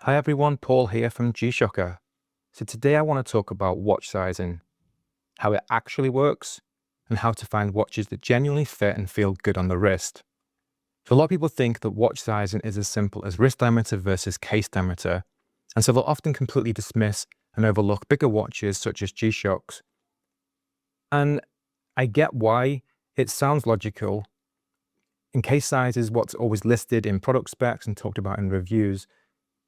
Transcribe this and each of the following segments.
Hi everyone, Paul here from G-Shocker. So today I want to talk about watch sizing, how it actually works, and how to find watches that genuinely fit and feel good on the wrist. So a lot of people think that watch sizing is as simple as wrist diameter versus case diameter, and so they'll often completely dismiss and overlook bigger watches such as G-Shocks. And I get why. It sounds logical. And case size is what's always listed in product specs and talked about in reviews.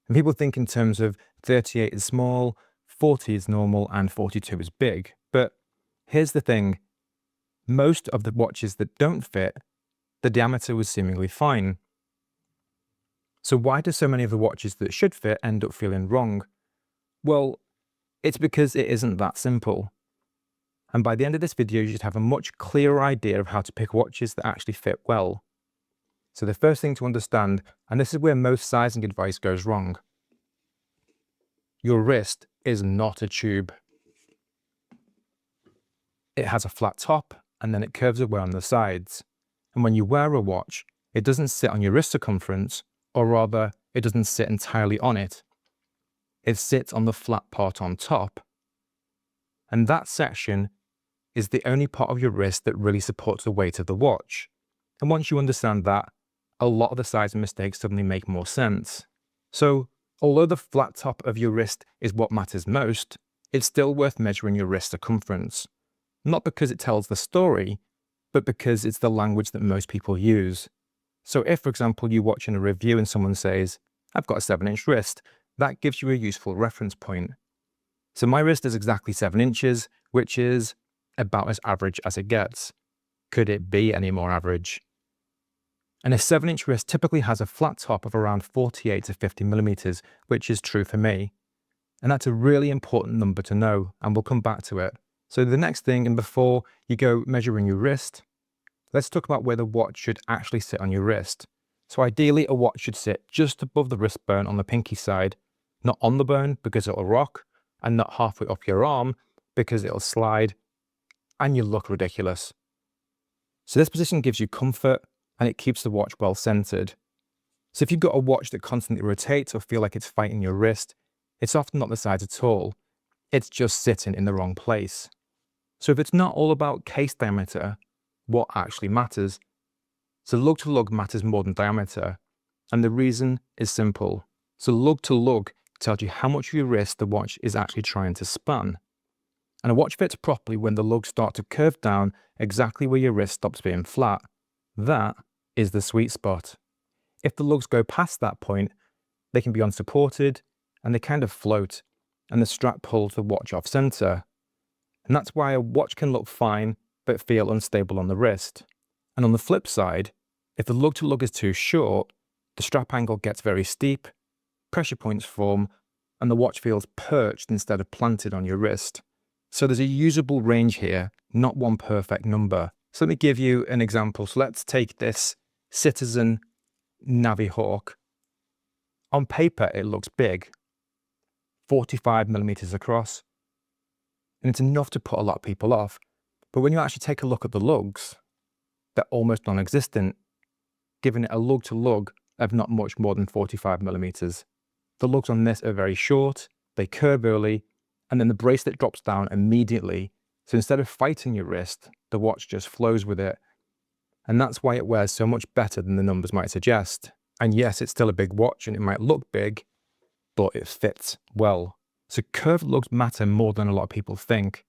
And people think in terms of 38 is small, 40 is normal, and 42 is big. But here's the thing. Most of the watches that don't fit, the diameter was seemingly fine. So why do so many of the watches that should fit end up feeling wrong? Well, it's because it isn't that simple. And by the end of this video, you should have a much clearer idea of how to pick watches that actually fit well. So the first thing to understand, and this is where most sizing advice goes wrong, your wrist is not a tube. It has a flat top and then it curves away on the sides. And when you wear a watch, it doesn't sit on your wrist circumference, or rather, it doesn't sit entirely on it. It sits on the flat part on top. And that section is the only part of your wrist that really supports the weight of the watch. And once you understand that, a lot of the sizing mistakes suddenly make more sense. So, although the flat top of your wrist is what matters most, it's still worth measuring your wrist circumference. Not because it tells the story, but because it's the language that most people use. So if, for example, you watch in a review and someone says, "I've got a 7-inch wrist," that gives you a useful reference point. So my wrist is exactly 7 inches, which is about as average as it gets. Could it be any more average? And a 7-inch wrist typically has a flat top of around 48 to 50 millimeters, which is true for me. And that's a really important number to know, and we'll come back to it. So the next thing, and before you go measuring your wrist, let's talk about where the watch should actually sit on your wrist. So ideally, a watch should sit just above the wrist bone on the pinky side, not on the bone because it'll rock, and not halfway up your arm because it'll slide, and you'll look ridiculous. So this position gives you comfort, and it keeps the watch well centered. So if you've got a watch that constantly rotates or feel like it's fighting your wrist, it's often not the size at all. It's just sitting in the wrong place. So if it's not all about case diameter, what actually matters? So lug-to-lug matters more than diameter, and the reason is simple. So lug-to-lug tells you how much of your wrist the watch is actually trying to span. And a watch fits properly when the lugs start to curve down exactly where your wrist stops being flat. That is the sweet spot. If the lugs go past that point, they can be unsupported and they kind of float, and the strap pulls the watch off center. And that's why a watch can look fine but feel unstable on the wrist. And on the flip side, if the lug-to-lug is too short, the strap angle gets very steep, pressure points form, and the watch feels perched instead of planted on your wrist. So there's a usable range here, not one perfect number. So let me give you an example. So let's take this Citizen Navy Hawk. On paper, it looks big, 45 millimeters across, and it's enough to put a lot of people off. But when you actually take a look at the lugs, they're almost non-existent, giving it a lug-to-lug of not much more than 45 millimeters. The lugs on this are very short, they curve early, and then the bracelet drops down immediately. So instead of fighting your wrist, the watch just flows with it. And that's why it wears so much better than the numbers might suggest. And yes, it's still a big watch and it might look big, but it fits well. So curved lugs matter more than a lot of people think.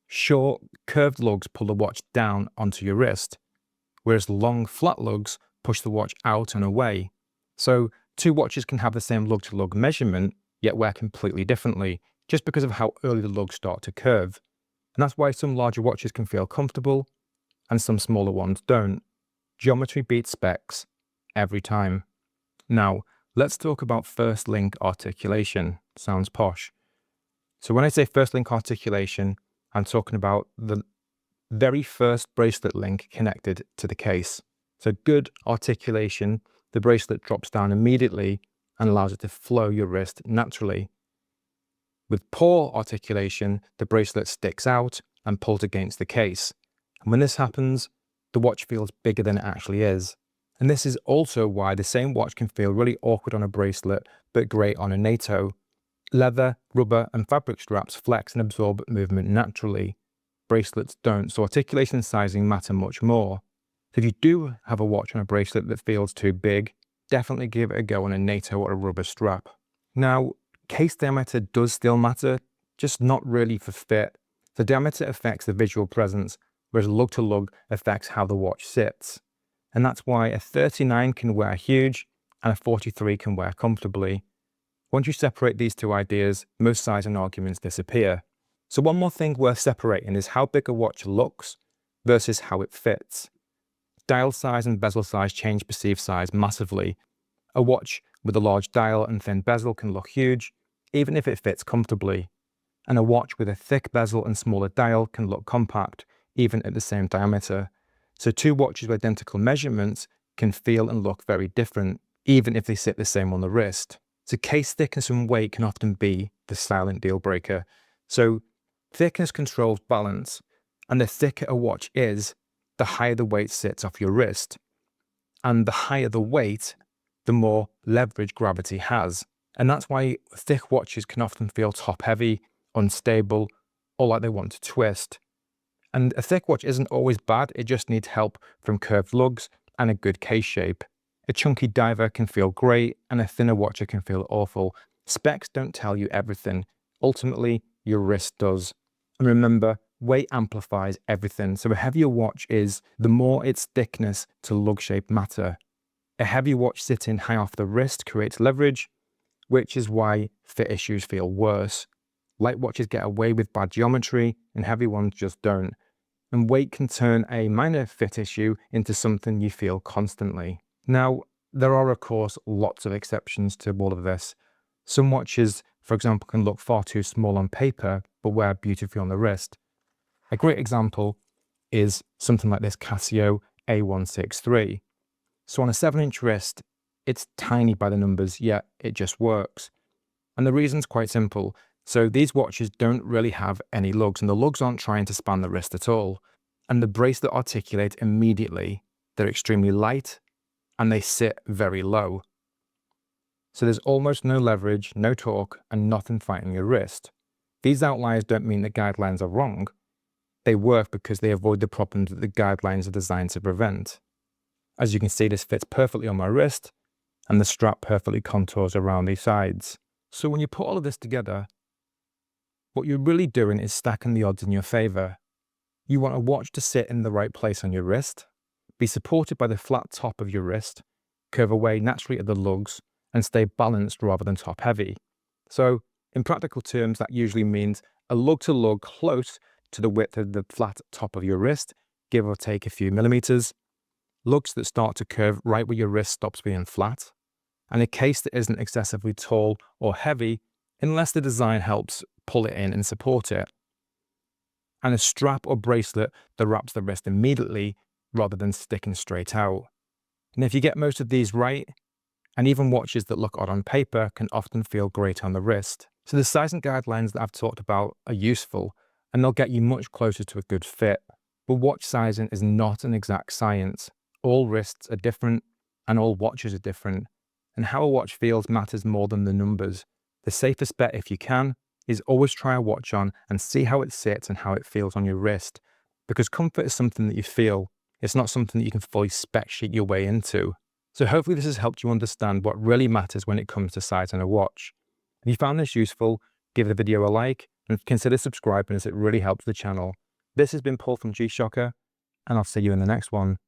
Short, curved lugs pull the watch down onto your wrist, whereas long, flat lugs push the watch out and away. So two watches can have the same lug-to-lug measurement, yet wear completely differently, just because of how early the lugs start to curve. And that's why some larger watches can feel comfortable, and some smaller ones don't. Geometry beats specs every time. Now, let's talk about first link articulation. Sounds posh. So when I say first link articulation, I'm talking about the very first bracelet link connected to the case. So good articulation, the bracelet drops down immediately and allows it to flow your wrist naturally. With poor articulation, the bracelet sticks out and pulls against the case. And when this happens, the watch feels bigger than it actually is. And this is also why the same watch can feel really awkward on a bracelet, but great on a NATO. Leather, rubber, and fabric straps flex and absorb movement naturally. Bracelets don't, so articulation and sizing matter much more. So if you do have a watch on a bracelet that feels too big, definitely give it a go on a NATO or a rubber strap. Now, case diameter does still matter, just not really for fit. The diameter affects the visual presence, whereas lug-to-lug affects how the watch sits. And that's why a 39 can wear huge and a 43 can wear comfortably. Once you separate these two ideas, most sizing arguments disappear. So one more thing worth separating is how big a watch looks versus how it fits. Dial size and bezel size change perceived size massively. A watch with a large dial and thin bezel can look huge, even if it fits comfortably. And a watch with a thick bezel and smaller dial can look compact, even at the same diameter. So two watches with identical measurements can feel and look very different, even if they sit the same on the wrist. So case thickness and weight can often be the silent deal breaker. So thickness controls balance, and the thicker a watch is, the higher the weight sits off your wrist. And the higher the weight, the more leverage gravity has. And that's why thick watches can often feel top heavy, unstable, or like they want to twist. And a thick watch isn't always bad, it just needs help from curved lugs and a good case shape. A chunky diver can feel great, and a thinner watcher can feel awful. Specs don't tell you everything. Ultimately, your wrist does. And remember, weight amplifies everything. So a heavier watch is, the more its thickness to lug shape matter. A heavy watch sitting high off the wrist creates leverage, which is why fit issues feel worse. Light watches get away with bad geometry, and heavy ones just don't. And weight can turn a minor fit issue into something you feel constantly. Now, there are of course lots of exceptions to all of this. Some watches, for example, can look far too small on paper, but wear beautifully on the wrist. A great example is something like this Casio A163. So on a 7-inch wrist, it's tiny by the numbers, yet it just works. And the reason's quite simple. So these watches don't really have any lugs, and the lugs aren't trying to span the wrist at all. And the bracelet articulates immediately. They're extremely light, and they sit very low. So there's almost no leverage, no torque, and nothing fighting your wrist. These outliers don't mean the guidelines are wrong. They work because they avoid the problems that the guidelines are designed to prevent. As you can see, this fits perfectly on my wrist, and the strap perfectly contours around the sides. So when you put all of this together, what you're really doing is stacking the odds in your favor. You want a watch to sit in the right place on your wrist, be supported by the flat top of your wrist, curve away naturally at the lugs, and stay balanced rather than top heavy. So in practical terms, that usually means a lug-to-lug close to the width of the flat top of your wrist, give or take a few millimeters, lugs that start to curve right where your wrist stops being flat, and a case that isn't excessively tall or heavy unless the design helps pull it in and support it, and a strap or bracelet that wraps the wrist immediately rather than sticking straight out. And if you get most of these right, and even watches that look odd on paper can often feel great on the wrist. So the sizing guidelines that I've talked about are useful, and they'll get you much closer to a good fit. But watch sizing is not an exact science. All wrists are different, and all watches are different. And how a watch feels matters more than the numbers. The safest bet, if you can, is always try a watch on and see how it sits and how it feels on your wrist. Because comfort is something that you feel. It's not something that you can fully spec sheet your way into. So hopefully this has helped you understand what really matters when it comes to sizing a watch. If you found this useful, give the video a like and consider subscribing as it really helps the channel. This has been Paul from G-Shocker, and I'll see you in the next one.